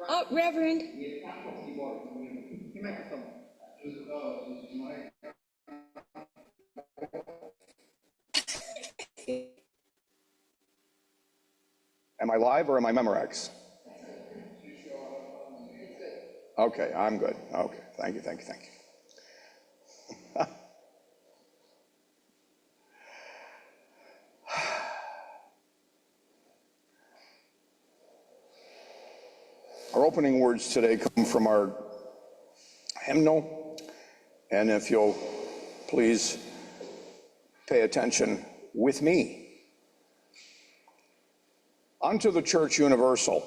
Oh, Reverend. Am I live or am I Memorex? Okay, I'm good. Okay, thank you. Our opening words today come from our hymnal, and if you'll please pay attention with me. Unto the Church Universal,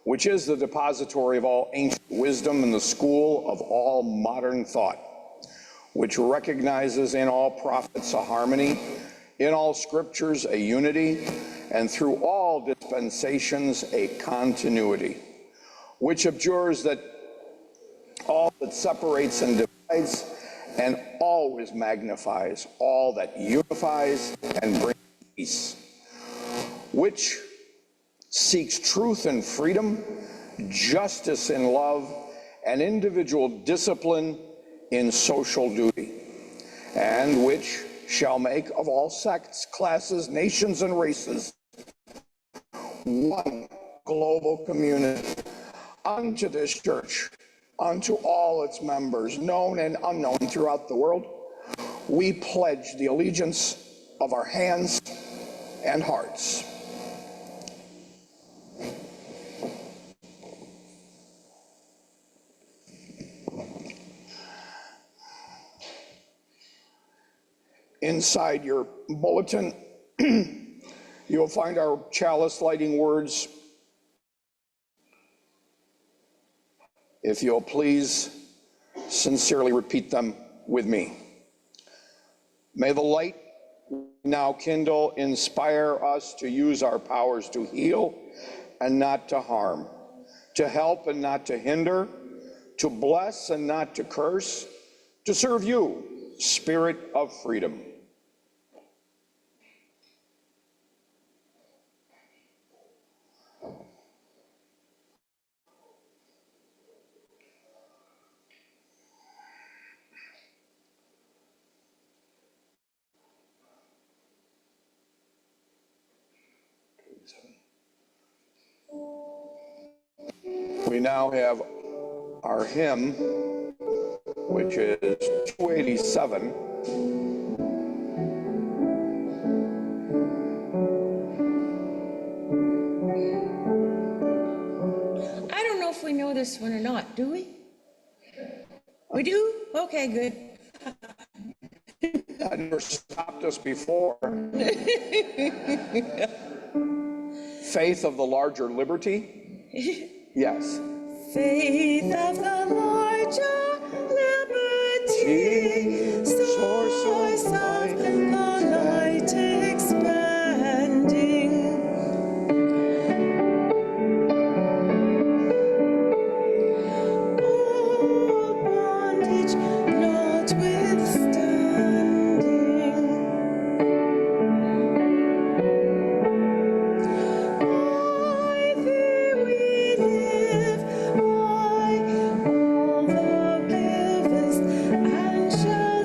which is the depository of all ancient wisdom and the school of all modern thought, which recognizes in all prophets a harmony, in all scriptures a unity, and through all dispensations a continuity, which abjures that all that separates and divides, and always magnifies all that unifies and brings peace, which seeks truth and freedom, justice in love, and individual discipline in social duty, and which shall make of all sects, classes, nations, and races one global community. Unto this church, unto all its members, known and unknown throughout the world, we pledge the allegiance of our hands and hearts. Inside your bulletin, you'll find our chalice lighting words. If you'll please sincerely repeat them with me. May the light we now kindle inspire us to use our powers to heal and not to harm, to help and not to hinder, to bless and not to curse, to serve you, Spirit of freedom. We now have our hymn, which is 287. I don't know if we know this one or not, do we? We do? Okay, good. That never stopped us before. Faith of the larger liberty? Yes. Faith of the larger liberty, source of the light expanding. All bondage notwithstanding. By thee we live, by all thou givest, and shall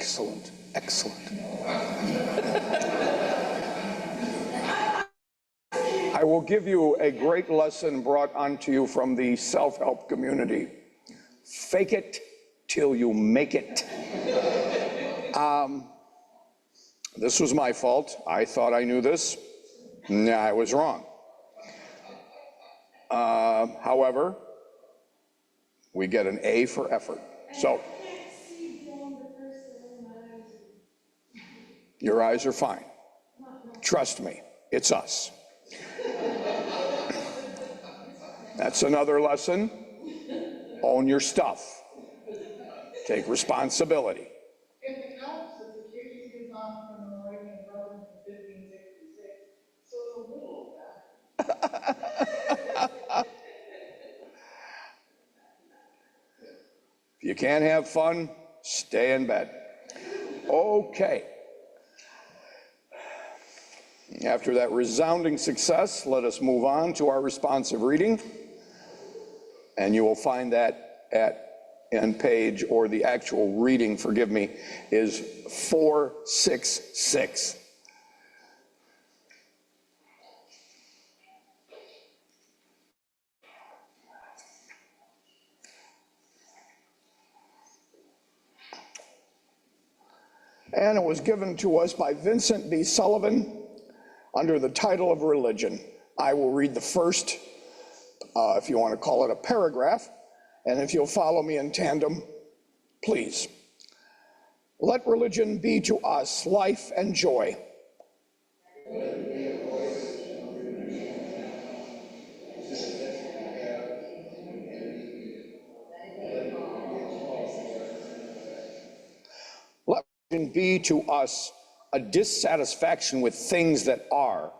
Excellent, excellent. I will give you a great lesson brought onto you from the self-help community. Fake it till you make it. This was my fault. I thought I knew this. Nah, I was wrong. However, we get an A for effort. So, your eyes are fine. Trust me, it's us. That's another lesson. Own your stuff. Take responsibility. If it helps, that the case is on from the Moravian Brothers in 1566, so it's a little back. If you can't have fun, stay in bed. Okay. After that resounding success, let us move on to our responsive reading. And you will find that in page, or the actual reading, forgive me, is 466. And it was given to us by Vincent B. Sullivan under the title of Religion. I will read the first, if you want to call it a paragraph, and if you'll follow me in tandem, please. Let religion be to us life and joy. Let religion be to us a dissatisfaction with things that are,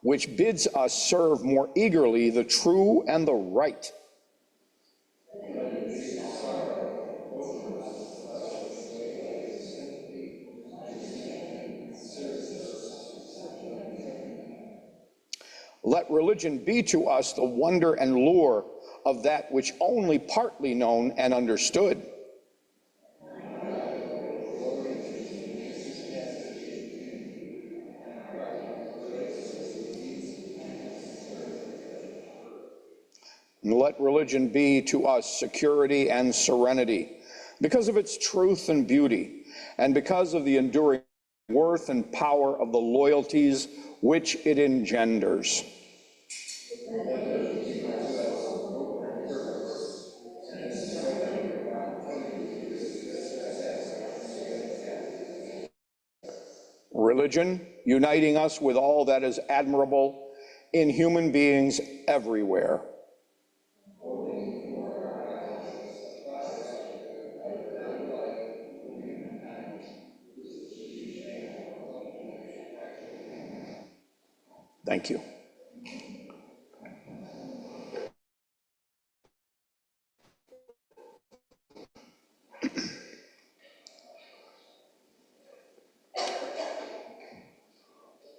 which bids us serve more eagerly the true and the right. Let religion be to us the wonder and lure of that which only partly known and understood. And let religion be to us security and serenity because of its truth and beauty, and because of the enduring worth and power of the loyalties which it engenders. Religion, uniting us with all that is admirable in human beings everywhere. Thank you.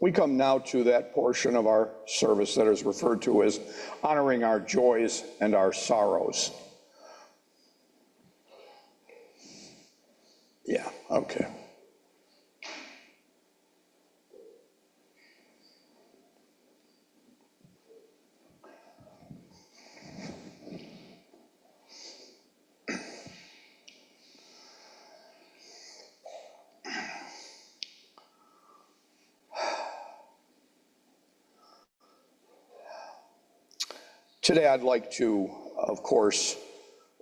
We come now to that portion of our service that is referred to as honoring our joys and our sorrows. Yeah, okay. Today I'd like to, of course,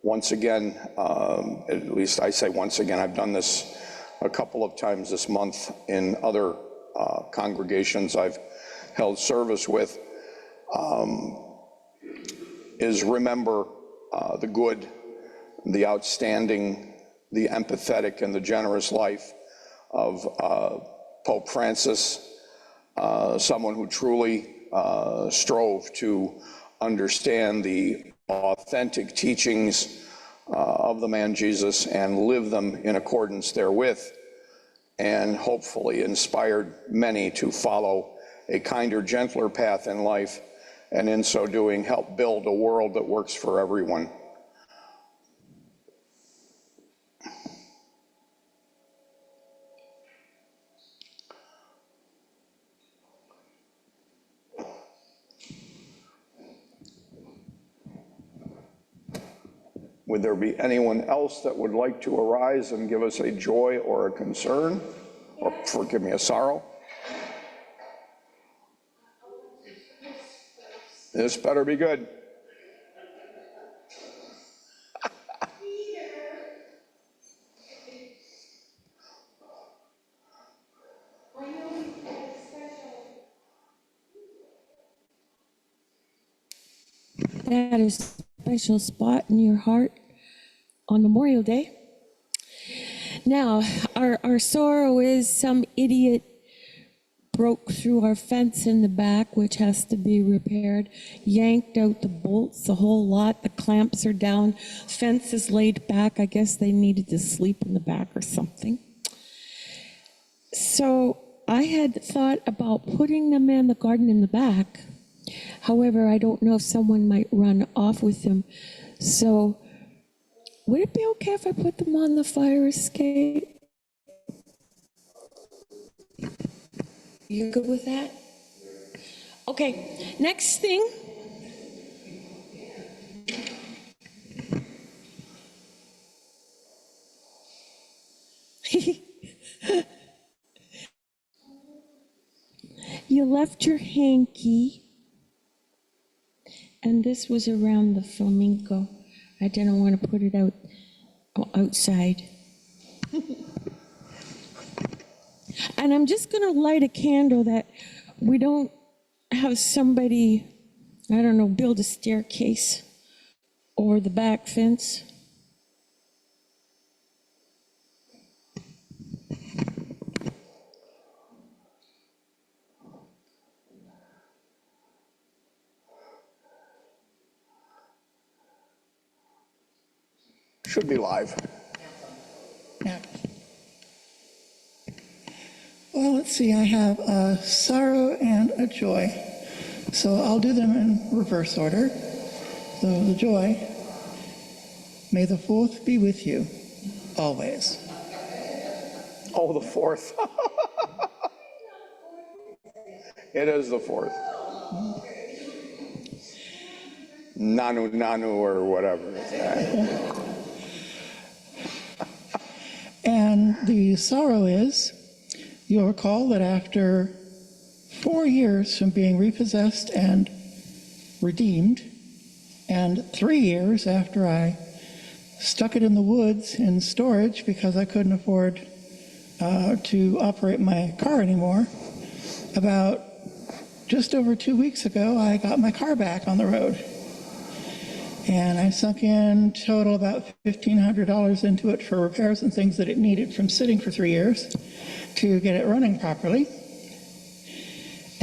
once again, at least I say once again, I've done this a couple of times this month in other congregations I've held service with, is remember the good, the outstanding, the empathetic, and the generous life of Pope Francis, someone who truly strove to understand the authentic teachings of the man Jesus and live them in accordance therewith, and hopefully inspired many to follow a kinder, gentler path in life, and in so doing help build a world that works for everyone. Would there be anyone else that would like to arise and give us a joy or a concern, or forgive me, a sorrow? This better be good. That is a special spot in your heart on Memorial Day. Now, our sorrow is some idiot broke through our fence in the back, which has to be repaired, yanked out the bolts, the whole lot, the clamps are down, fence is laid back. I guess they needed to sleep in the back or something. So I had thought about putting them in the garden in the back. However, I don't know if someone might run off with them. So would it be okay if I put them on the fire escape? You good with that? Okay, next thing. You left your hanky, and this was around the flamenco. I didn't want to put it outside. And I'm just going to light a candle that we don't have somebody, I don't know, build a staircase over the back fence. Should be live. Yeah. Well, let's see, I have a sorrow and a joy. So I'll do them in reverse order. So the joy, may the 4th be with you, always. Oh, the 4th. It is the 4th. Nanu Nanu or whatever. And the sorrow is, you'll recall that after 4 years from being repossessed and redeemed, and 3 years after I stuck it in the woods in storage because I couldn't afford to operate my car anymore, about just over 2 weeks ago, I got my car back on the road. And I sunk in total about $1,500 into it for repairs and things that it needed from sitting for 3 years to get it running properly.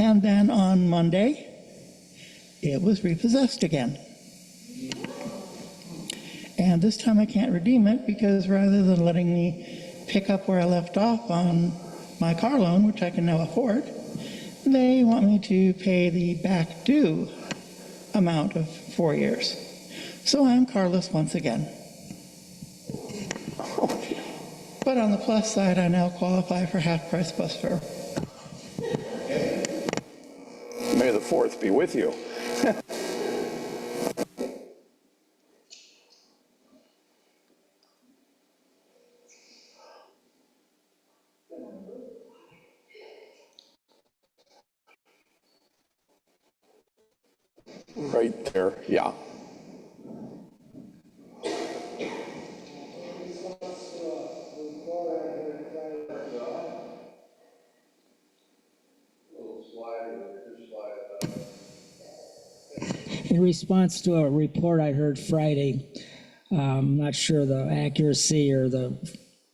And then on Monday, it was repossessed again. And this time I can't redeem it because rather than letting me pick up where I left off on my car loan, which I can now afford, they want me to pay the back due amount of 4 years. So I'm carless once again. But on the plus side, I now qualify for half-price bus fare. May the 4th be with you. Right there, yeah. In response to a report I heard Friday, I'm not sure the accuracy or the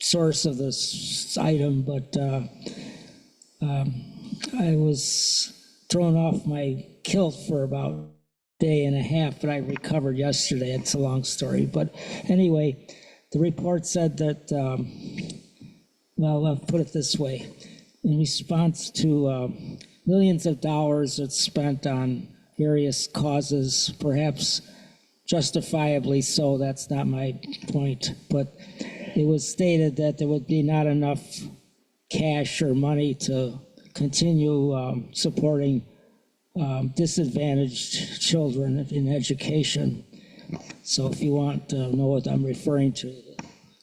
source of this item, but I was thrown off my kilt for about a day and a half, but I recovered yesterday. It's a long story. But anyway, the report said that, well, I'll put it this way. In response to millions of dollars that's spent on various causes, perhaps justifiably so, that's not my point, but it was stated that there would be not enough cash or money to continue supporting disadvantaged children in education. So if you want to know what I'm referring to,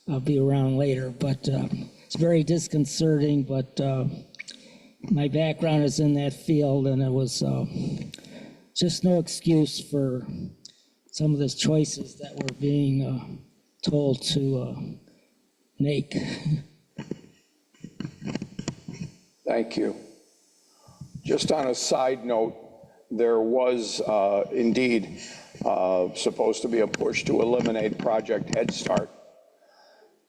I'll be around later. But it's very disconcerting, but my background is in that field, and it was just no excuse for some of those choices that we're being told to make. Thank you. Just on a side note, there was indeed supposed to be a push to eliminate Project Head Start.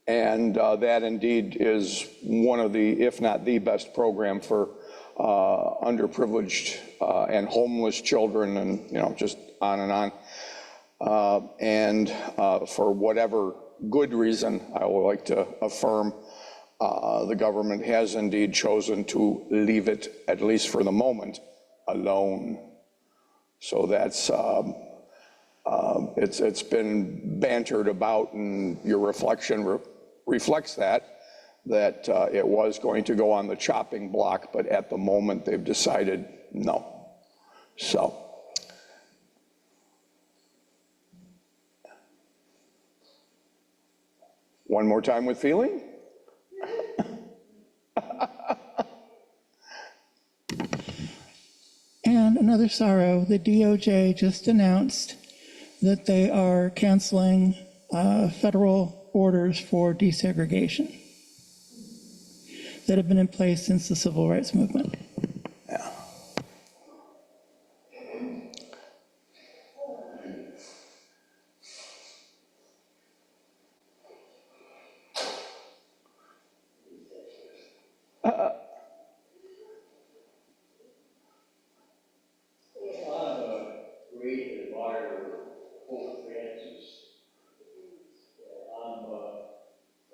And that indeed is one of the, if not the best program for underprivileged and homeless children, and just on and on. And for whatever good reason, I would like to affirm the government has indeed chosen to leave it, at least for the moment, alone. So that's it's been bantered about, and your reflection reflects that it was going to go on the chopping block, but at the moment they've decided no. So one more time with feeling. And another sorrow, the DOJ just announced that they are canceling federal orders for desegregation that have been in place since the civil rights movement. Yeah.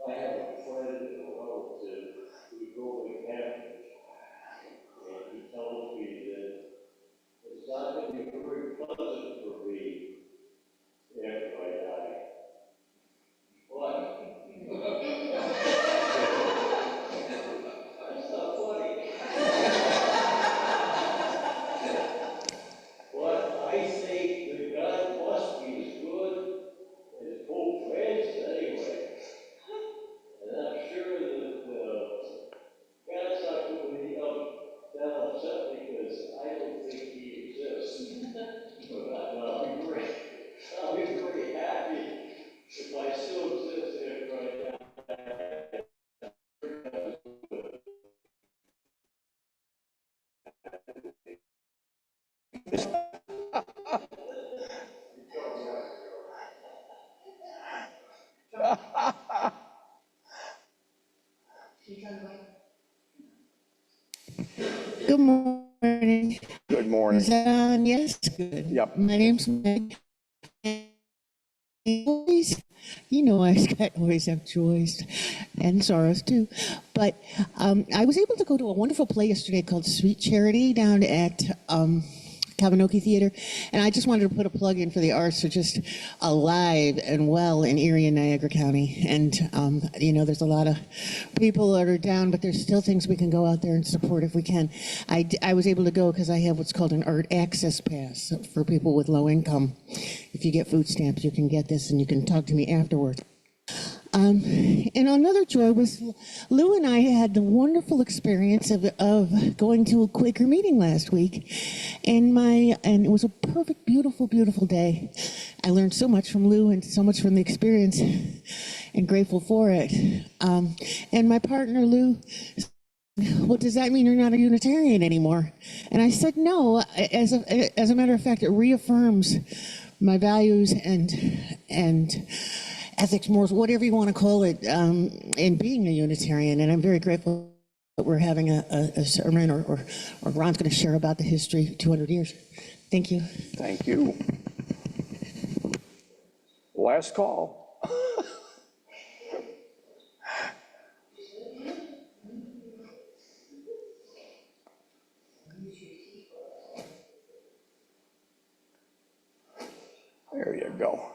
I have a friend who go to campus, and he tells me that it's not going to be very pleasant for me after I die. But that's not funny. But I think that God must be as good as Pope Francis anyway. And I'm sure that God's not going to be that upset because I don't think he exists. But I'll be very happy if I still exist after I die. Good morning. Good morning. Is that on? Yes, good. Yep. My name's Meg. I always have joys and sorrows too. But I was able to go to a wonderful play yesterday called Sweet Charity down at Kavanoki Theater. And I just wanted to put a plug in for the arts are just alive and well in Erie and Niagara County. And, there's a lot of people that are down, but there's still things we can go out there and support if we can. I was able to go because I have what's called an art access pass for people with low income. If you get food stamps, you can get this and you can talk to me afterwards. And another joy was Lou and I had the wonderful experience of going to a Quaker meeting last week, and it was a perfect, beautiful, beautiful day. I learned so much from Lou and so much from the experience, and grateful for it. And my partner Lou, well, does that mean you're not a Unitarian anymore? And I said no. As a matter of fact, it reaffirms my values and ethics, morals, whatever you want to call it, in being a Unitarian. And I'm very grateful that we're having a sermon, or Ron's going to share about the history, 200 years. Thank you. Thank you. Last call. There you go.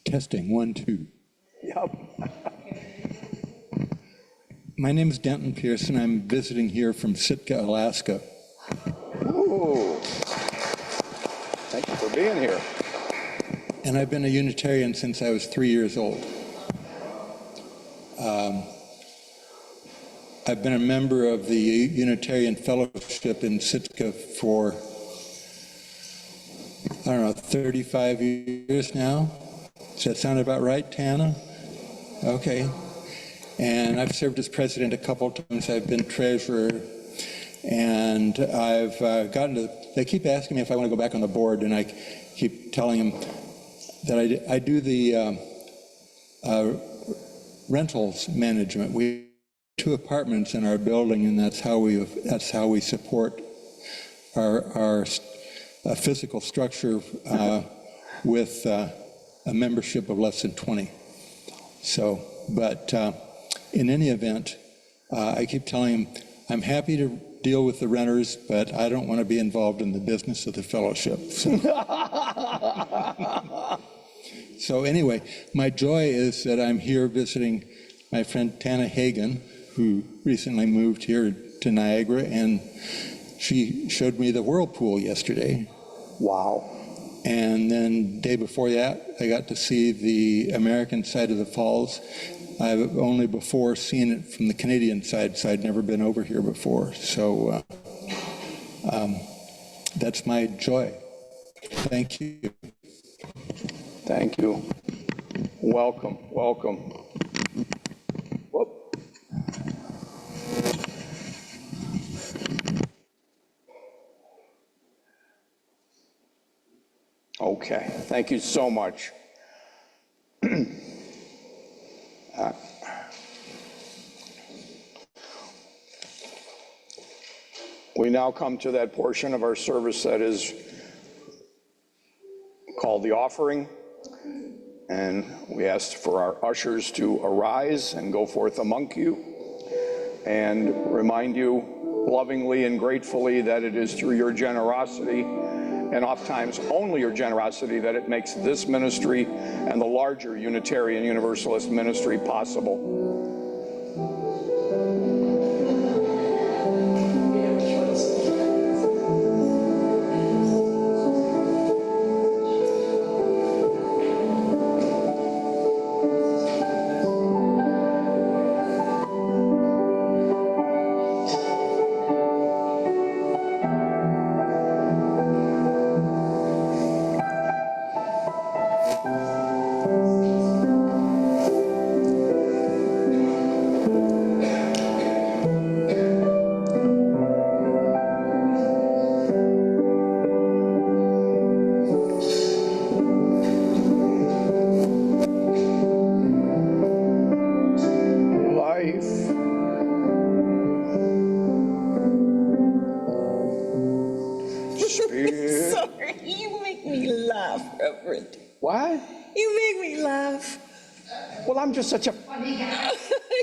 Testing, 1, 2. Yep. My name is Denton Pearson. I'm visiting here from Sitka, Alaska. Ooh. Ooh. Thank you for being here. And I've been a Unitarian since I was 3 years old. I've been a member of the Unitarian Fellowship in Sitka for, I don't know, 35 years now. Does that sound about right, Tana? Okay. And I've served as president a couple of times. I've been treasurer. And I've gotten to, they keep asking me if I want to go back on the board, and I keep telling them that I do the rentals management. We have 2 apartments in our building, and that's how we support our physical structure with a membership of less than 20. So, but in any event, I keep telling them I'm happy to deal with the renters, but I don't want to be involved in the business of the fellowship. So anyway, my joy is that I'm here visiting my friend Tana Hagen, who recently moved here to Niagara, and she showed me the whirlpool yesterday. Wow. And then the day before that, I got to see the American side of the falls. I've only before seen it from the Canadian side, so I'd never been over here before. So that's my joy. Thank you. Thank you. Welcome, welcome. Whoop. Okay, thank you so much. We now come to that portion of our service that is called the offering. And we ask for our ushers to arise and go forth among you and remind you lovingly and gratefully that it is through your generosity, and oftentimes only your generosity, that it makes this ministry and the larger Unitarian Universalist ministry possible. Sorry, you make me laugh, Reverend. What? You make me laugh. Well, I'm just such a funny guy.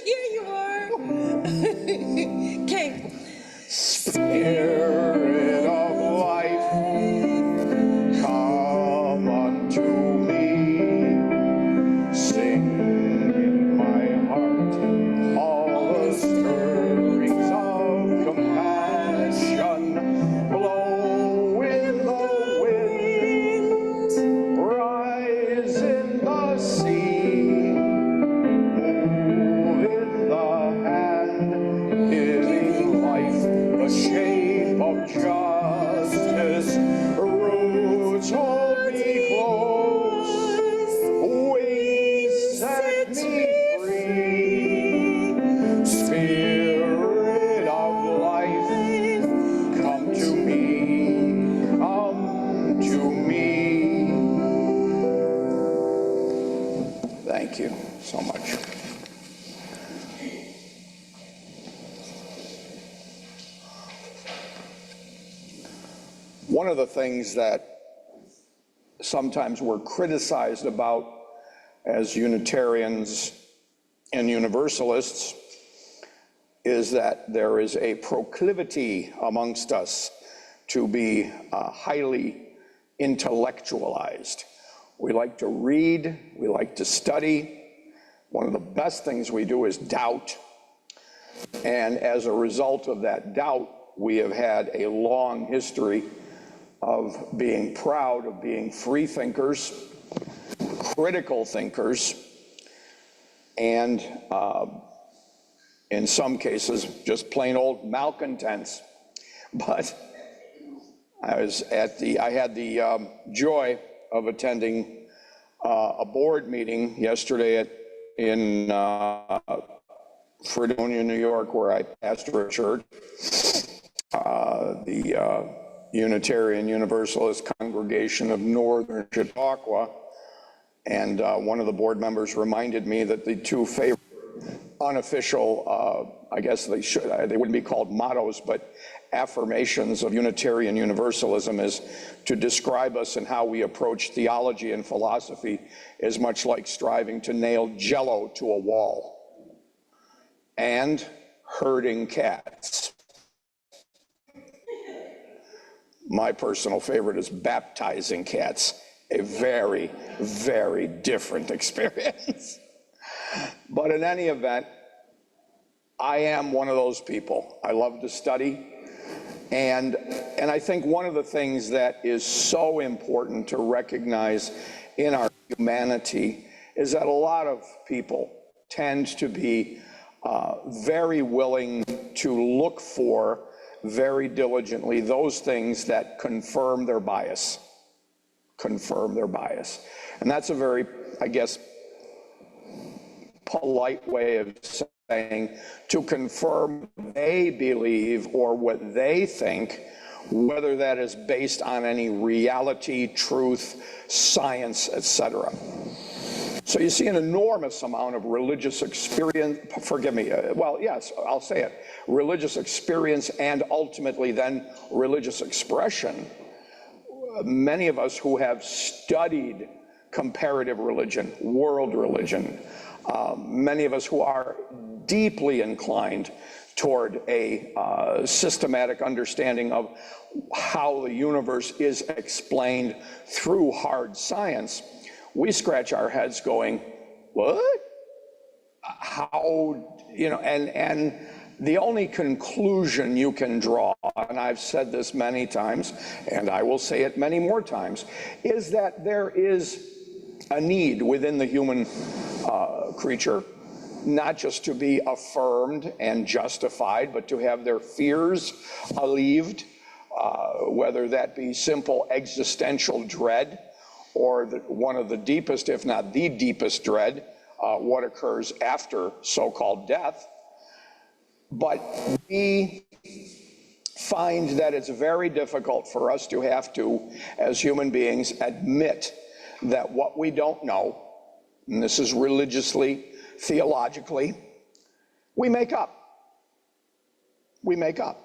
Here you are. Okay. Spirit of life, come unto me. Sing in my heart all the stirrings of compassion. Blow in the wind, rise in the sea, move in the hand, giving life the shape of justice. Roots hold me close, wings set me free. Spirit of life, come to me, come to me. Thank you so much. One of the things that sometimes we're criticized about as Unitarians and Universalists is that there is a proclivity amongst us to be highly intellectualized. We like to read, we like to study. One of the best things we do is doubt. And as a result of that doubt, we have had a long history of being proud of being free thinkers, critical thinkers, and in some cases, just plain old malcontents. But I had the joy of attending a board meeting yesterday in Fredonia, New York, where I pastor a church, the Unitarian-Universalist congregation of Northern Chautauqua. And one of the board members reminded me that the two favorite unofficial, I guess they wouldn't be called mottos, but affirmations of Unitarian Universalism is to describe us and how we approach theology and philosophy is much like striving to nail Jell-O to a wall and herding cats. My personal favorite is baptizing cats, a very, very different experience. But in any event, I am one of those people. I love to study. And I think one of the things that is so important to recognize in our humanity is that a lot of people tend to be very willing to look for very diligently those things that confirm their bias. And that's a very, I guess, polite way of saying to confirm what they believe or what they think, whether that is based on any reality, truth, science, etc. So you see an enormous amount of religious experience, I'll say it, religious experience and ultimately then religious expression. Many of us who have studied comparative religion, world religion, many of us who are deeply inclined toward a systematic understanding of how the universe is explained through hard science, we scratch our heads going, what? How, and the only conclusion you can draw, and I've said this many times, and I will say it many more times, is that there is a need within the human creature, not just to be affirmed and justified, but to have their fears alleviated, whether that be simple existential dread or one of the deepest, if not the deepest dread, what occurs after so-called death. But we find that it's very difficult for us to have to, as human beings, admit that what we don't know, and this is religiously, theologically, we make up. We make up.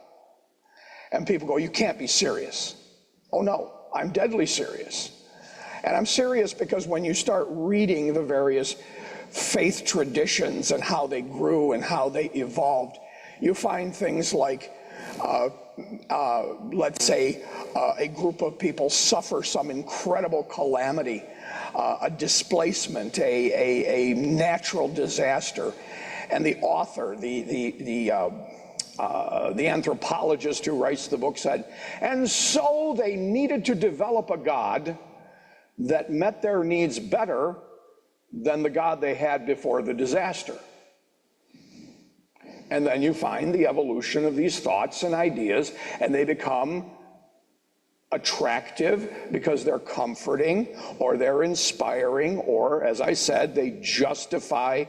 And people go, you can't be serious. Oh no, I'm deadly serious. And I'm serious because when you start reading the various faith traditions and how they grew and how they evolved, you find things like, let's say, a group of people suffer some incredible calamity, a displacement, a natural disaster, and the author, the anthropologist who writes the book said, and so they needed to develop a God that met their needs better than the God they had before the disaster. And then you find the evolution of these thoughts and ideas, and they become attractive because they're comforting or they're inspiring, or, as I said, they justify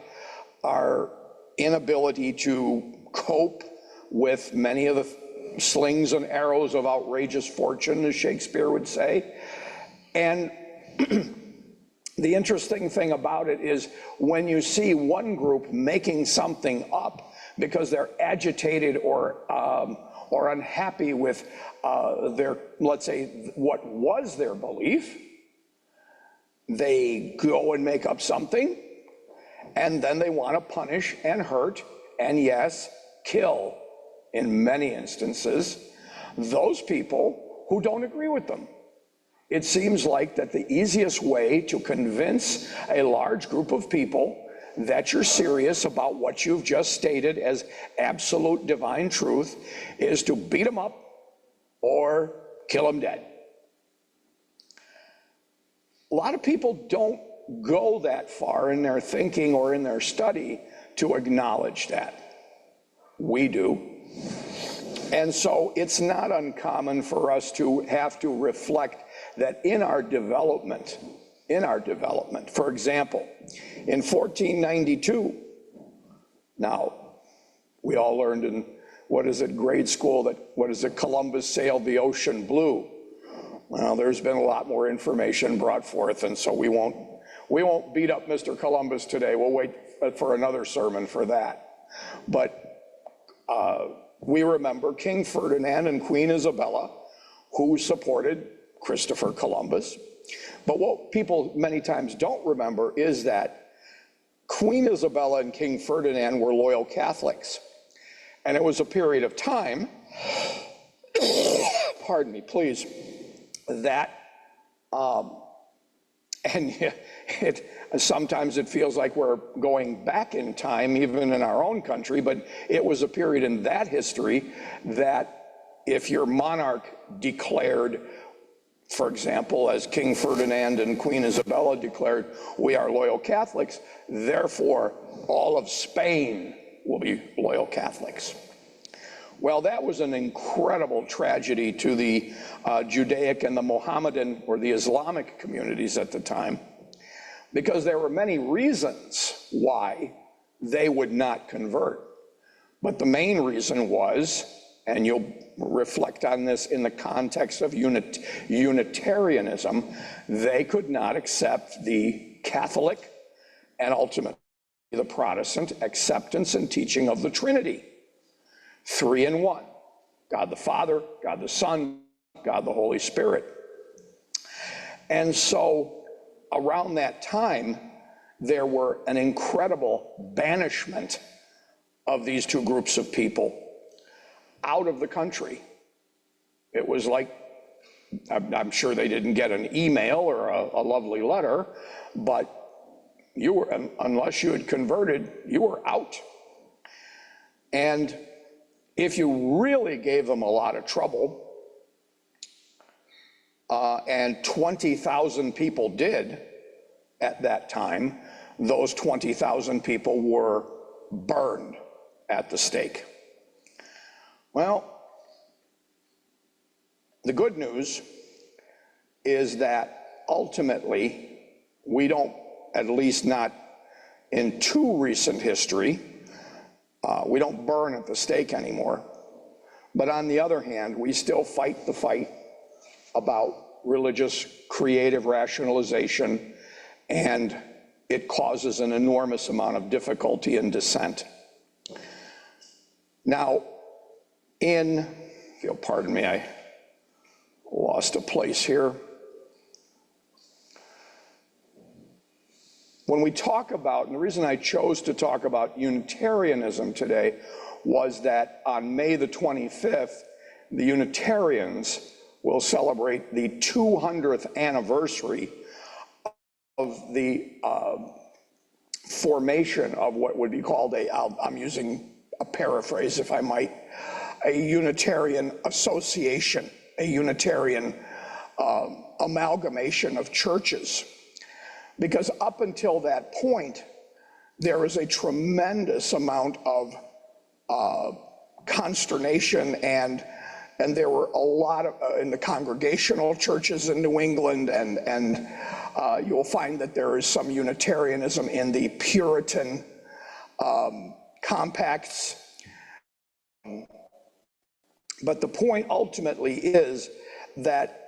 our inability to cope with many of the slings and arrows of outrageous fortune, as Shakespeare would say. And the interesting thing about it is when you see one group making something up because they're agitated or unhappy with their, let's say, what was their belief, they go and make up something, and then they want to punish and hurt and, yes, kill, in many instances, those people who don't agree with them. It seems like that the easiest way to convince a large group of people that you're serious about what you've just stated as absolute divine truth is to beat them up or kill them dead. A lot of people don't go that far in their thinking or in their study to acknowledge that. We do. And so it's not uncommon for us to have to reflect that in our development, for example, in 1492, now, we all learned in, grade school, that Columbus sailed the ocean blue. Well, there's been a lot more information brought forth, and so we won't beat up Mr. Columbus today. We'll wait for another sermon for that. But we remember King Ferdinand and Queen Isabella, who supported Christopher Columbus. But what people many times don't remember is that Queen Isabella and King Ferdinand were loyal Catholics. And it was a period of time, pardon me, please, that, sometimes it feels like we're going back in time, even in our own country, but it was a period in that history that if your monarch declared, for example, as King Ferdinand and Queen Isabella declared, we are loyal Catholics, therefore all of Spain will be loyal Catholics. Well, that was an incredible tragedy to the Judaic and the Mohammedan or the Islamic communities at the time, because there were many reasons why they would not convert. But the main reason was, and you'll reflect on this in the context of Unitarianism, they could not accept the Catholic and ultimately the Protestant acceptance and teaching of the Trinity. 3 in 1, God the Father, God the Son, God the Holy Spirit. And so around that time, there were an incredible banishment of these two groups of people out of the country. It was like, I'm sure they didn't get an email or a lovely letter, but you were, unless you had converted, you were out. And if you really gave them a lot of trouble, and 20,000 people did at that time, those 20,000 people were burned at the stake. Well, the good news is that ultimately, we don't, at least not in too recent history, we don't burn at the stake anymore. But on the other hand, we still fight the fight about religious creative rationalization, and it causes an enormous amount of difficulty and dissent. Now, if you'll pardon me, I lost a place here. When we talk about, and the reason I chose to talk about Unitarianism today was that on May the 25th, the Unitarians will celebrate the 200th anniversary of the formation of what would be called I'm using a paraphrase if I might, a Unitarian association, a Unitarian amalgamation of churches. Because up until that point, there was a tremendous amount of consternation, and there were a lot of, in the congregational churches in New England, and you'll find that there is some Unitarianism in the Puritan compacts. But the point ultimately is that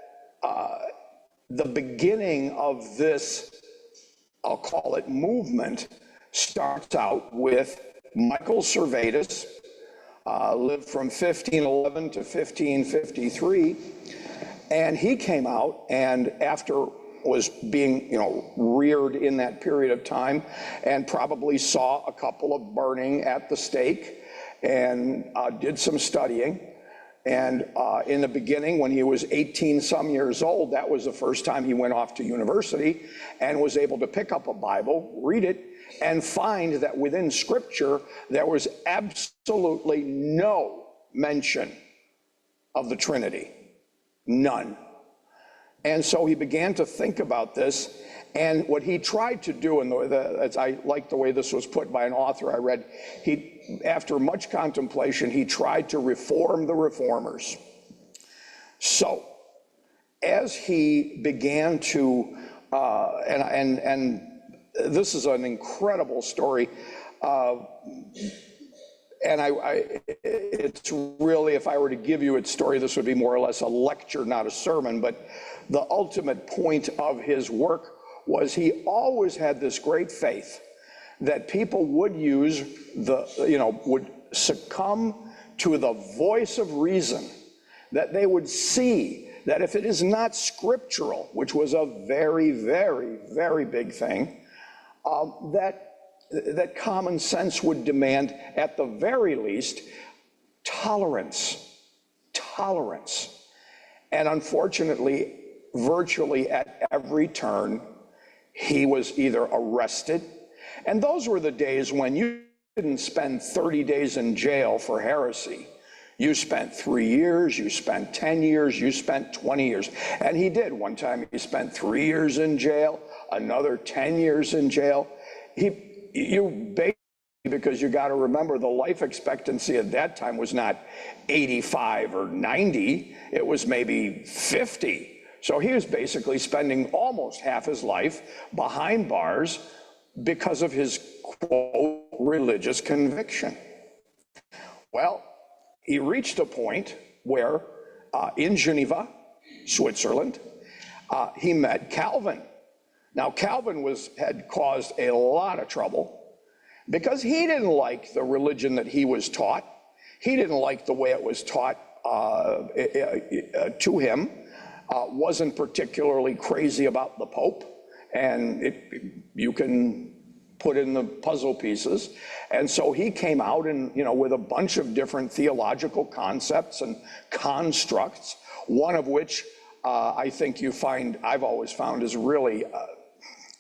the beginning of this, I'll call it movement, starts out with Michael Servetus, lived from 1511 to 1553, and he came out, and after was being, reared in that period of time, and probably saw a couple of burning at the stake, and did some studying, And in the beginning, when he was 18 some years old, that was the first time he went off to university and was able to pick up a Bible, read it, and find that within Scripture, there was absolutely no mention of the Trinity. None. And so he began to think about this, and what he tried to do, and I like the way this was put by an author I read, after much contemplation, he tried to reform the reformers. So, as he began to, and this is an incredible story, and it's really, if I were to give you its story, this would be more or less a lecture, not a sermon, but the ultimate point of his work was he always had this great faith that people would would succumb to the voice of reason, that they would see that if it is not scriptural, which was a very, very, very big thing, that common sense would demand, at the very least, tolerance. And unfortunately, virtually at every turn, he was either arrested, and those were the days when you didn't spend 30 days in jail for heresy. You spent 3 years, you spent 10 years, you spent 20 years. And he did. One time he spent 3 years in jail, another 10 years in jail. You basically, because you got to remember, the life expectancy at that time was not 85 or 90, it was maybe 50. So he was basically spending almost half his life behind bars because of his, quote, religious conviction. Well, he reached a point where in Geneva, Switzerland, he met Calvin. Now, Calvin had caused a lot of trouble because he didn't like the religion that he was taught. He didn't like the way it was taught to him. Wasn't particularly crazy about the Pope, and you can put in the puzzle pieces. And so he came out and, with a bunch of different theological concepts and constructs, one of which I think I've always found is really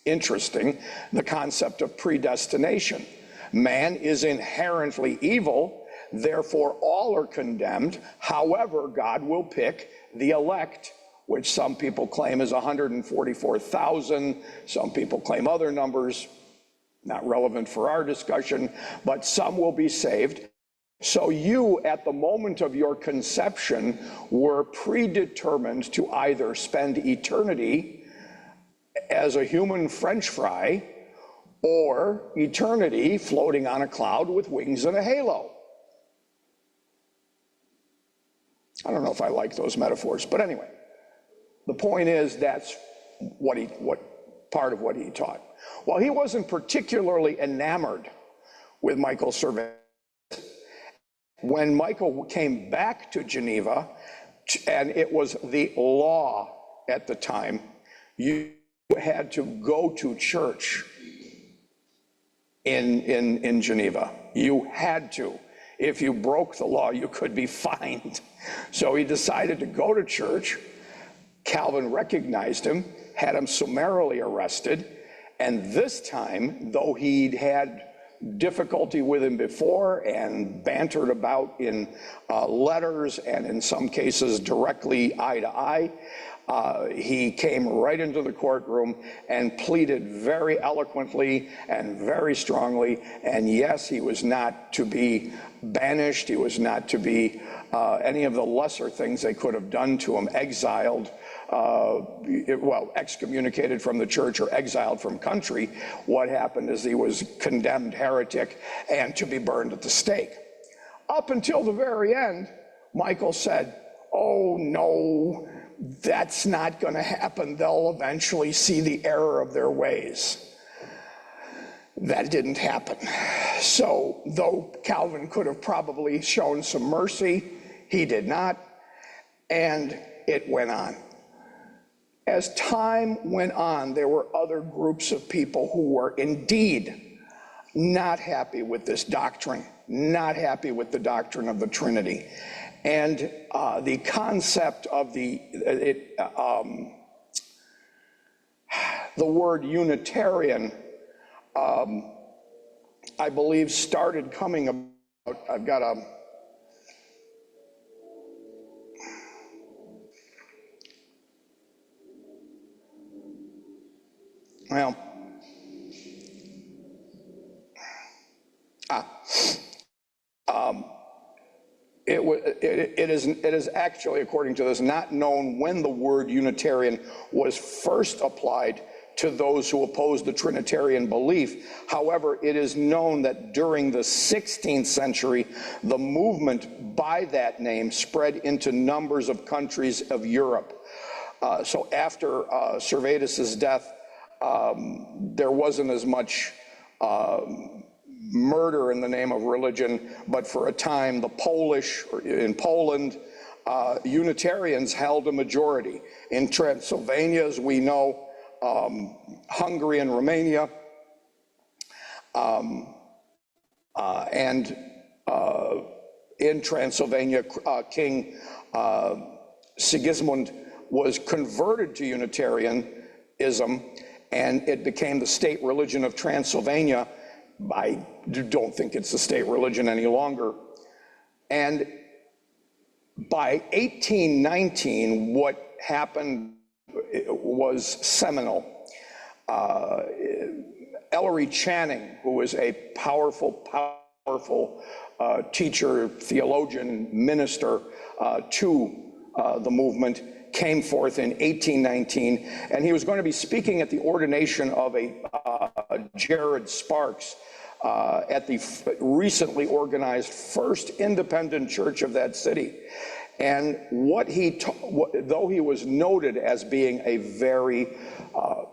interesting, the concept of predestination. Man is inherently evil, therefore all are condemned. However, God will pick the elect, which some people claim is 144,000. Some people claim other numbers, not relevant for our discussion, but some will be saved. So you, at the moment of your conception, were predetermined to either spend eternity as a human French fry or eternity floating on a cloud with wings and a halo. I don't know if I like those metaphors, but anyway. The point is, that's part of what he taught. Well, he wasn't particularly enamored with Michael Cervantes. When Michael came back to Geneva, and it was the law at the time, you had to go to church in Geneva. You had to. If you broke the law, you could be fined. So he decided to go to church. Calvin recognized him, had him summarily arrested, and this time, though he'd had difficulty with him before and bantered about in letters and in some cases directly eye to eye, he came right into the courtroom and pleaded very eloquently and very strongly, and yes, he was not to be banished, he was not to be any of the lesser things they could have done to him, exiled, excommunicated from the church or exiled from country. What happened is he was condemned heretic and to be burned at the stake. Up until the very end, Michael said, "Oh no, that's not going to happen. They'll eventually see the error of their ways." That didn't happen. So, though Calvin could have probably shown some mercy, he did not, and it went on. As time went on, there were other groups of people who were indeed not happy with this doctrine. not happy with the doctrine of the Trinity. And the concept of the word Unitarian, I believe, started coming about. I've got a well, it is actually, according to this, not known when the word Unitarian was first applied to those who oppose the Trinitarian belief. However, it is known that during the 16th century, the movement by that name spread into numbers of countries of Europe. So after Servetus's death, there wasn't as much murder in the name of religion, but for a time, the Polish, in Poland, Unitarians held a majority. In Transylvania, as we know, Hungary and Romania, and in Transylvania, King Sigismund was converted to Unitarianism, and it became the state religion of Transylvania. I don't think it's the state religion any longer. And by 1819, what happened was seminal. Ellery Channing, who was a powerful teacher, theologian, minister to the movement, came forth in 1819, and he was going to be speaking at the ordination of a Jared Sparks at the recently organized First Independent Church of that city. And what he though he was noted as being a very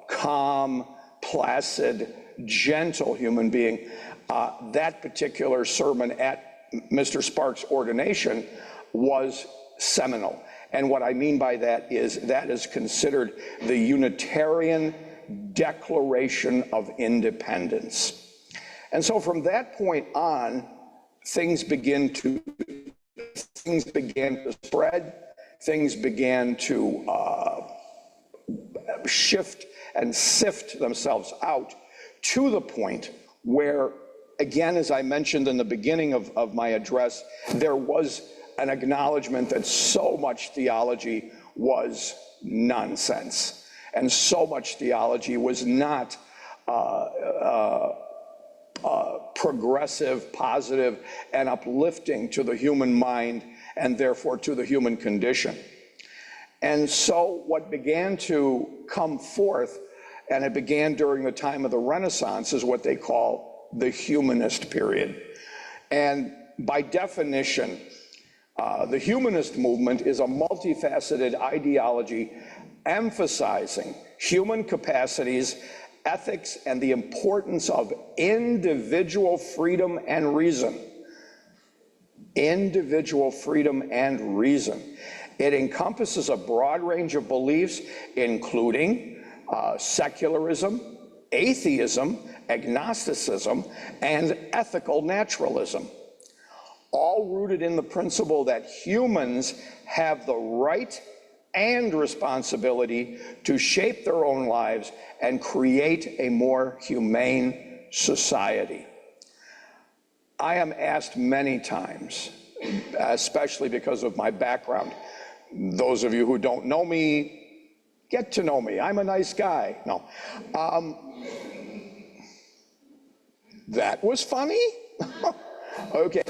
calm, placid, gentle human being, that particular sermon at Mr. Sparks' ordination was seminal. And what I mean by that is considered the Unitarian Declaration of Independence. And so from that point on, things began to spread, things began to shift and sift themselves out to the point where, again, as I mentioned in the beginning of my address, there was an acknowledgement that so much theology was nonsense, and so much theology was not progressive, positive, and uplifting to the human mind, and therefore to the human condition. And so what began to come forth, and it began during the time of the Renaissance, is what they call the humanist period. And by definition, the humanist movement is a multifaceted ideology emphasizing human capacities, ethics, and the importance of individual freedom and reason. Individual freedom and reason. It encompasses a broad range of beliefs, including secularism, atheism, agnosticism, and ethical naturalism, all rooted in the principle that humans have the right and responsibility to shape their own lives and create a more humane society. I am asked many times, especially because of my background, those of you who don't know me, get to know me. I'm a nice guy. No. That was funny? Okay.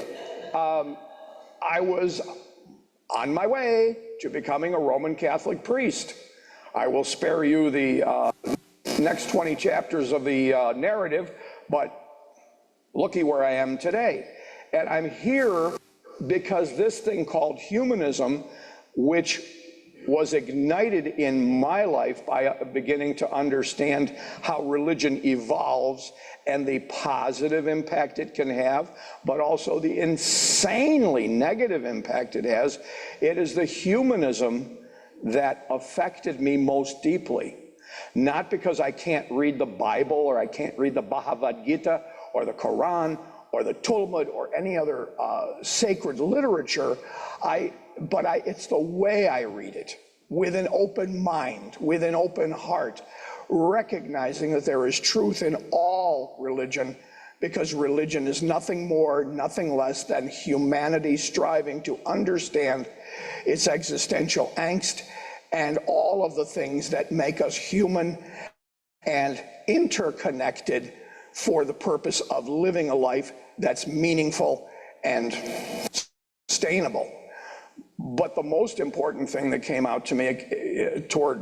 I was on my way to becoming a Roman Catholic priest. I will spare you the next 20 chapters of the narrative, but looky where I am today. And I'm here because this thing called humanism, which was ignited in my life by beginning to understand how religion evolves and the positive impact it can have, but also the insanely negative impact it has. It is the humanism that affected me most deeply. Not because I can't read the Bible or I can't read the Bhagavad Gita or the Quran or the Talmud or any other sacred literature. It's the way I read it, with an open mind, with an open heart, recognizing that there is truth in all religion, because religion is nothing more, nothing less than humanity striving to understand its existential angst and all of the things that make us human and interconnected for the purpose of living a life that's meaningful and sustainable. But the most important thing that came out to me toward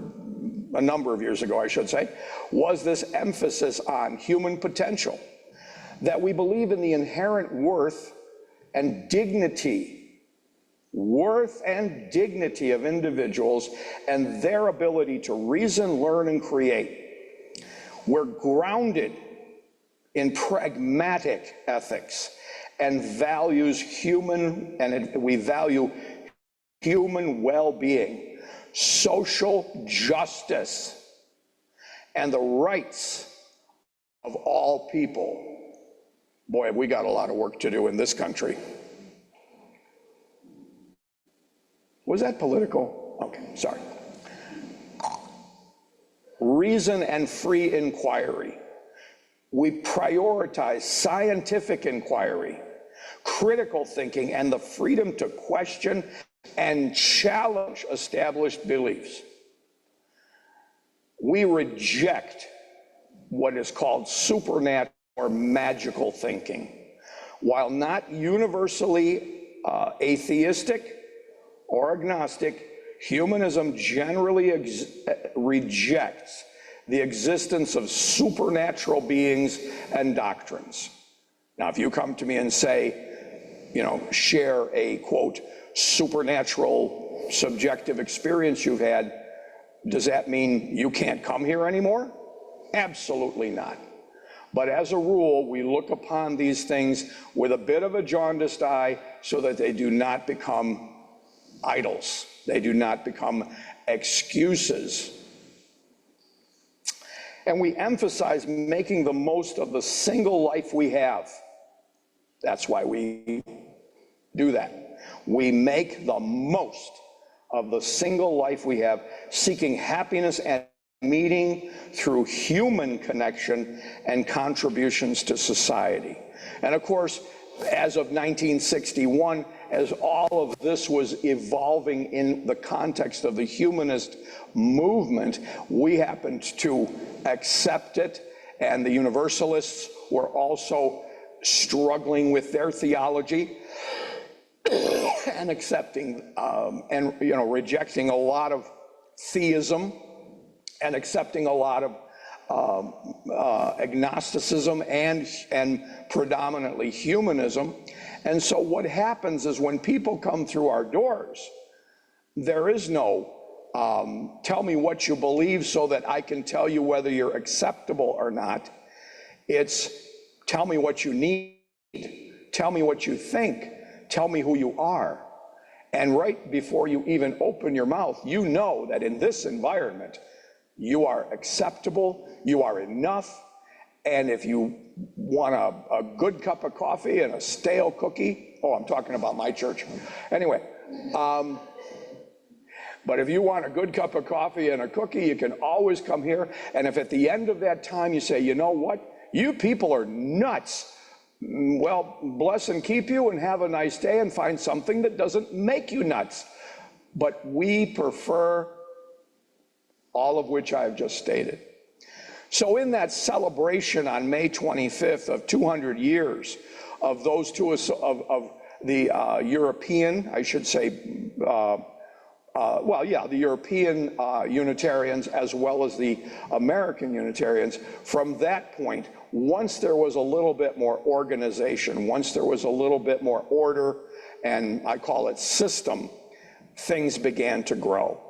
a number of years ago, I should say, was this emphasis on human potential, that we believe in the inherent worth and dignity of individuals and their ability to reason, learn, and create. We're grounded in pragmatic ethics and we value human well-being, social justice, and the rights of all people. Boy, have we got a lot of work to do in this country. Was that political? Okay, sorry. Reason and free inquiry. We prioritize scientific inquiry, critical thinking, and the freedom to question and challenge established beliefs. We reject what is called supernatural or magical thinking. While not universally atheistic or agnostic, humanism generally rejects the existence of supernatural beings and doctrines. Now, if you come to me and say, share a, quote, supernatural subjective experience you've had, does that mean you can't come here anymore? Absolutely not. But as a rule, we look upon these things with a bit of a jaundiced eye so that they do not become idols. They do not become excuses. And we emphasize making the most of the single life we have. That's why we do that. We make the most of the single life we have, seeking happiness and meaning through human connection and contributions to society. And of course, as of 1961, as all of this was evolving in the context of the humanist movement, we happened to accept it, and the Universalists were also struggling with their theology and accepting and rejecting a lot of theism and accepting a lot of agnosticism and predominantly humanism. And so what happens is when people come through our doors, there is no tell me what you believe so that I can tell you whether you're acceptable or not. It's tell me what you need, tell me what you think, tell me who you are. And right before you even open your mouth, you know that in this environment, you are acceptable, you are enough, and if you want a good cup of coffee and a stale cookie, I'm talking about my church. Anyway, but if you want a good cup of coffee and a cookie, you can always come here, and if at the end of that time you say, you know what, you people are nuts, well, bless and keep you and have a nice day and find something that doesn't make you nuts. But we prefer all of which I've just stated. So in that celebration on May 25th of 200 years of those two, of the European, I should say, the European Unitarians as well as the American Unitarians, from that point, once there was a little bit more organization, once there was a little bit more order, and I call it system, things began to grow.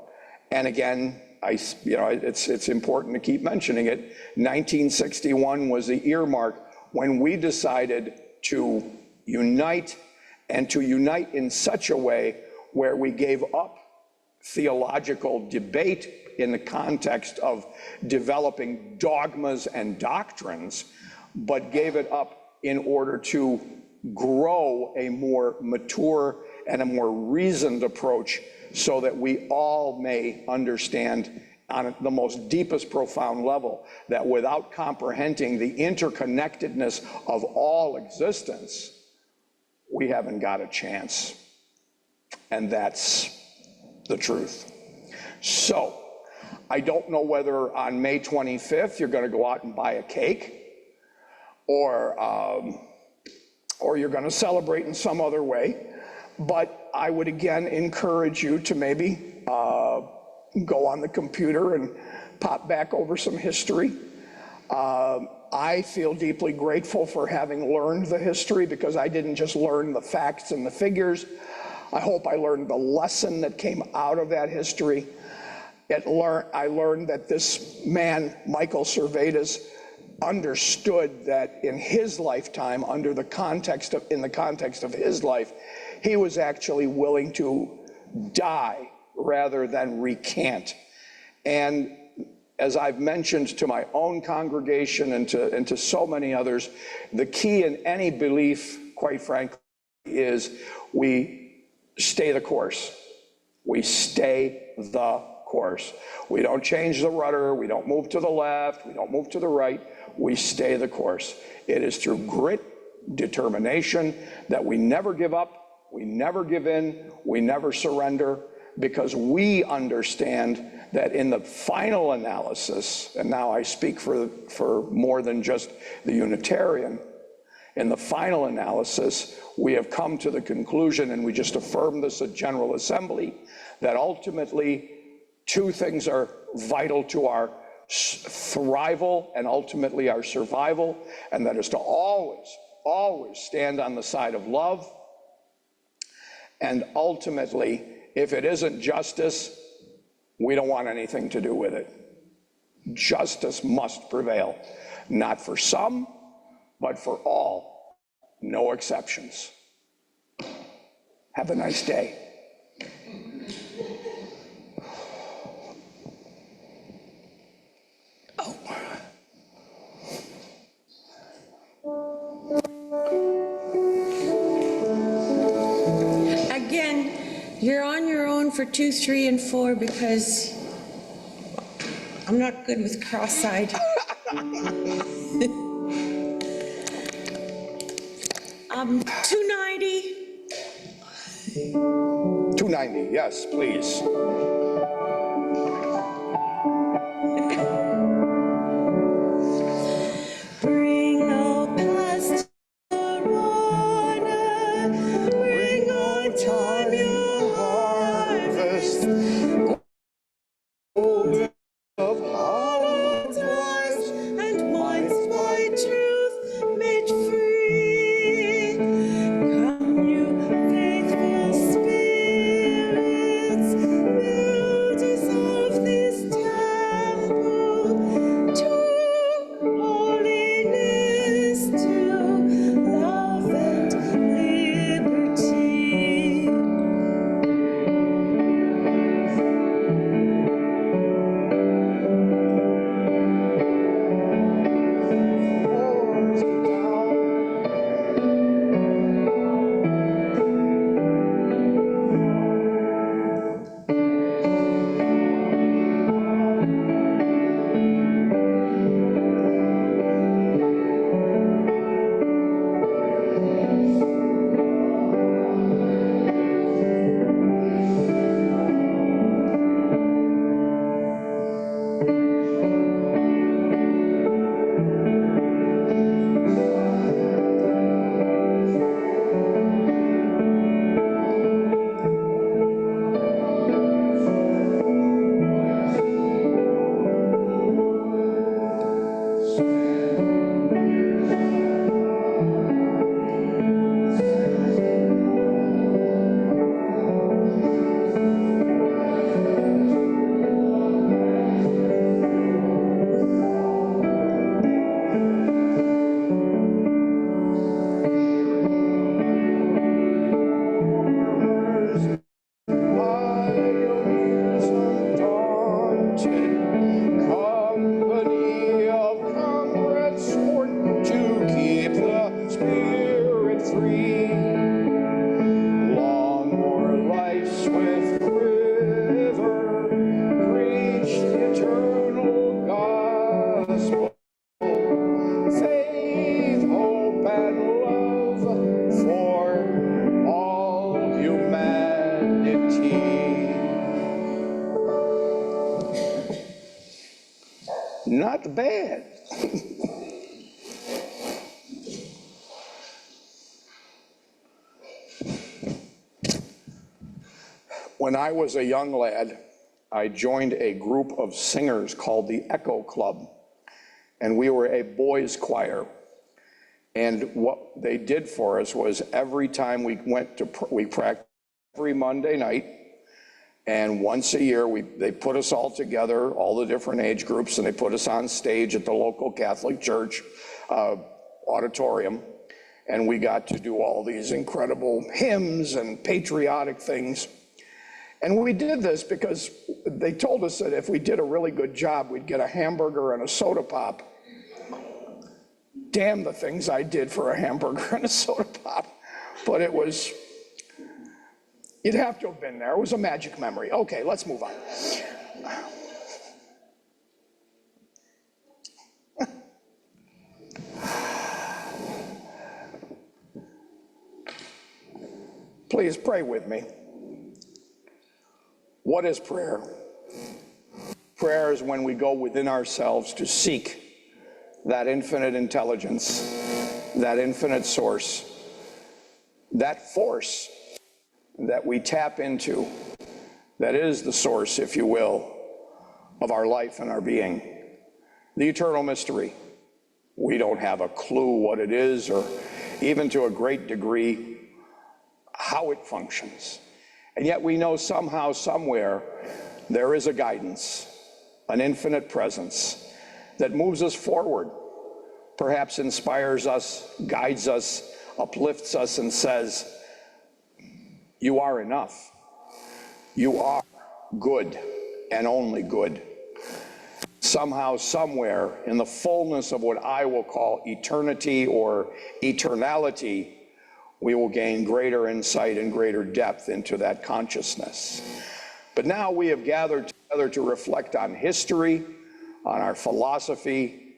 And again, it's important to keep mentioning it. 1961 was the earmark when we decided to unite, and to unite in such a way where we gave up theological debate in the context of developing dogmas and doctrines, but gave it up in order to grow a more mature and a more reasoned approach so that we all may understand on the most deepest profound level that without comprehending the interconnectedness of all existence, we haven't got a chance. And that's the truth. So, I don't know whether on May 25th you're going to go out and buy a cake, or you're going to celebrate in some other way. But I would again encourage you to maybe go on the computer and pop back over some history. I feel deeply grateful for having learned the history, because I didn't just learn the facts and the figures. I hope I learned the lesson that came out of that history. I learned that this man, Michael Servetus, understood that in his lifetime, in the context of his life, he was actually willing to die rather than recant. And as I've mentioned to my own congregation and to so many others, the key in any belief, quite frankly, is we stay the course. We stay the course. We don't change the rudder, we don't move to the left, we don't move to the right, we stay the course. It is through grit, determination, that we never give up, we never give in, we never surrender, because we understand that in the final analysis, and now I speak for more than just the Unitarian, in the final analysis, we have come to the conclusion, and we just affirmed this at General Assembly, that ultimately two things are vital to our thrival and ultimately our survival, and that is to always, always stand on the side of love. And ultimately, if it isn't justice, we don't want anything to do with it. Justice must prevail, not for some, but for all, no exceptions. Have a nice day. Again, you're on your own for 2, 3, and 4, because I'm not good with cross-eyed. 290. 290, yes, please. Bring, O Pastorana, bring, O time your harvest, Of hearts and minds by truth made free. Come, you faithful spirits, build not bad. When I was a young lad, I joined a group of singers called the Echo Club, and we were a boys' choir. And what they did for us was every time we practiced every Monday night, and once a year they put us all together, all the different age groups, and they put us on stage at the local Catholic church auditorium, and we got to do all these incredible hymns and patriotic things. And we did this because they told us that if we did a really good job, we'd get a hamburger and a soda pop. Damn the things I did for a hamburger and a soda pop. But it was, you'd have to have been there. It was a magic memory. Okay, let's move on. Please pray with me. What is prayer? Prayer is when we go within ourselves to seek that infinite intelligence, that infinite source, that force that we tap into, that is the source, if you will, of our life and our being. The eternal mystery. We don't have a clue what it is, or even to a great degree how it functions. And yet we know somehow, somewhere, there is a guidance, an infinite presence that moves us forward, perhaps inspires us, guides us, uplifts us, and says, you are enough. You are good and only good. Somehow, somewhere, in the fullness of what I will call eternity or eternality, we will gain greater insight and greater depth into that consciousness. But now we have gathered together to reflect on history, on our philosophy,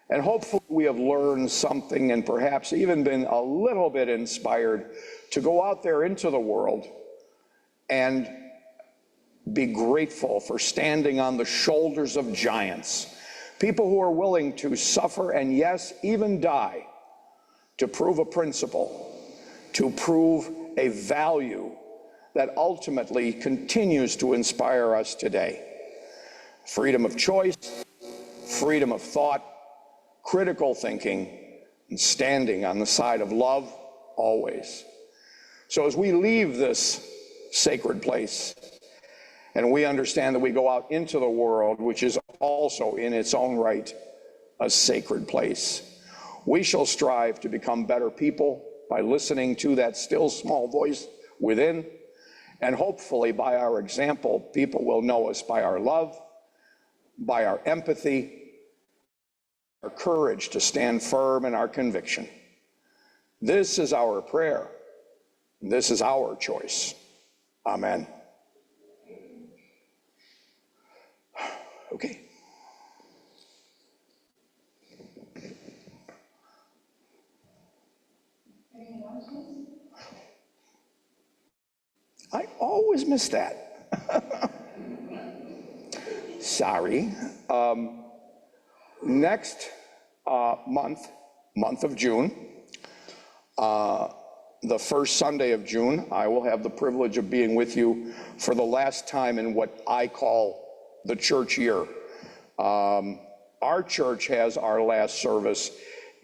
and hopefully we have learned something and perhaps even been a little bit inspired to go out there into the world and be grateful for standing on the shoulders of giants, people who are willing to suffer and, yes, even die to prove a principle, to prove a value that ultimately continues to inspire us today. Freedom of choice, freedom of thought, critical thinking, and standing on the side of love always. So as we leave this sacred place, and we understand that we go out into the world, which is also in its own right a sacred place, we shall strive to become better people by listening to that still small voice within, and hopefully by our example, people will know us by our love, by our empathy, our courage to stand firm in our conviction. This is our prayer. This is our choice. Amen. Okay. I always miss that. Sorry. Next month of June, the first Sunday of June, I will have the privilege of being with you for the last time in what I call the church year. Our church has our last service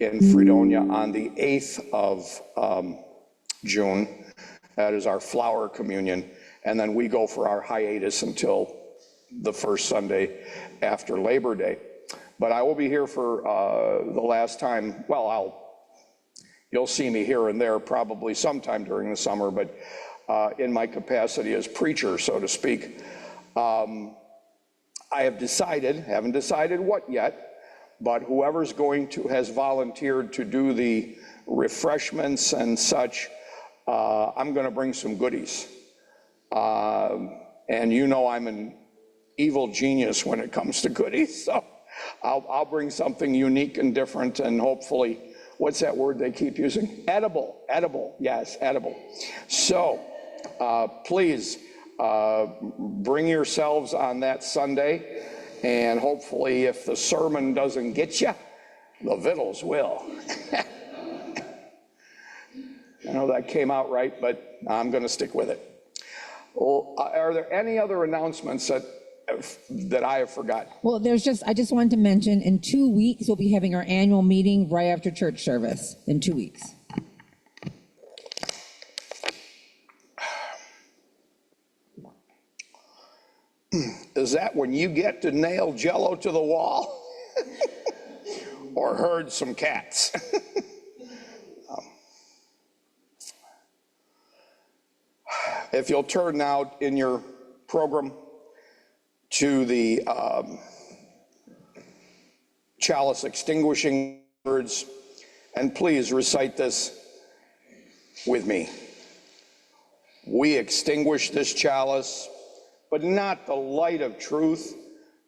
in Fredonia on the 8th of June. That is our flower communion. And then we go for our hiatus until the first Sunday after Labor Day. But I will be here for the last time. Well, you'll see me here and there probably sometime during the summer, but in my capacity as preacher, so to speak. I have decided, haven't decided what yet, but whoever's has volunteered to do the refreshments and such, I'm going to bring some goodies. And you know I'm an evil genius when it comes to goodies, so I'll bring something unique and different, and hopefully, what's that word they keep using? Edible, yes, edible. So please bring yourselves on that Sunday, And hopefully, if the sermon doesn't get you, the victuals will. I know that came out right, but I'm going to stick with it. Well, are there any other announcements that I have forgotten? Well, I just wanted to mention, in 2 weeks, we'll be having our annual meeting right after church service, in 2 weeks. Is that when you get to nail Jell-O to the wall? Or herd some cats? If you'll turn now in your program to the chalice extinguishing words, and please recite this with me. We extinguish this chalice, but not the light of truth,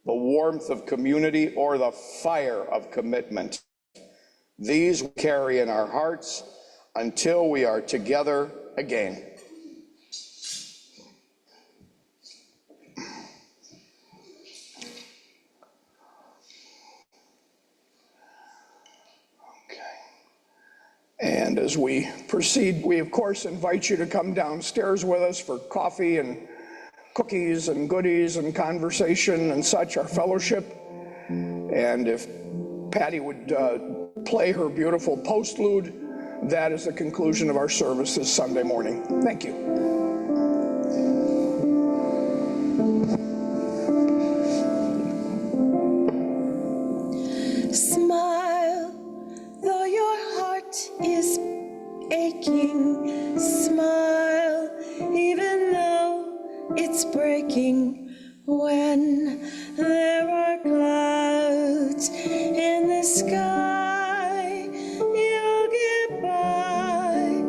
the warmth of community, or the fire of commitment. These we carry in our hearts until we are together again. And as we proceed, we of course invite you to come downstairs with us for coffee and cookies and goodies and conversation and such, our fellowship. And if Patty would play her beautiful postlude, that is the conclusion of our service this Sunday morning. Thank you. Smile, though your heart is aching. Smile, even though it's breaking. When there are clouds in the sky, you'll get by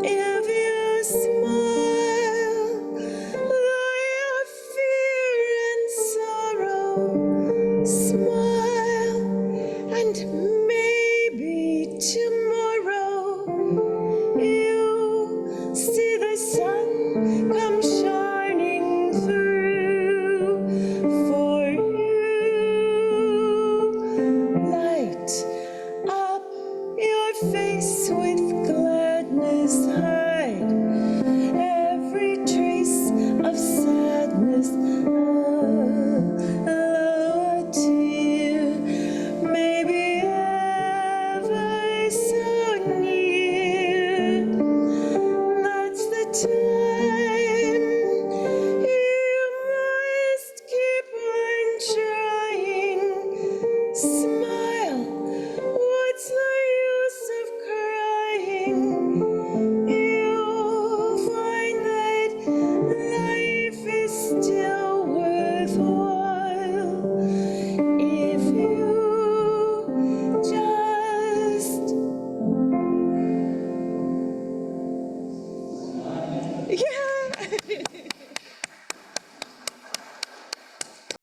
if you smile. Though your fear and sorrow, smile, and maybe tomorrow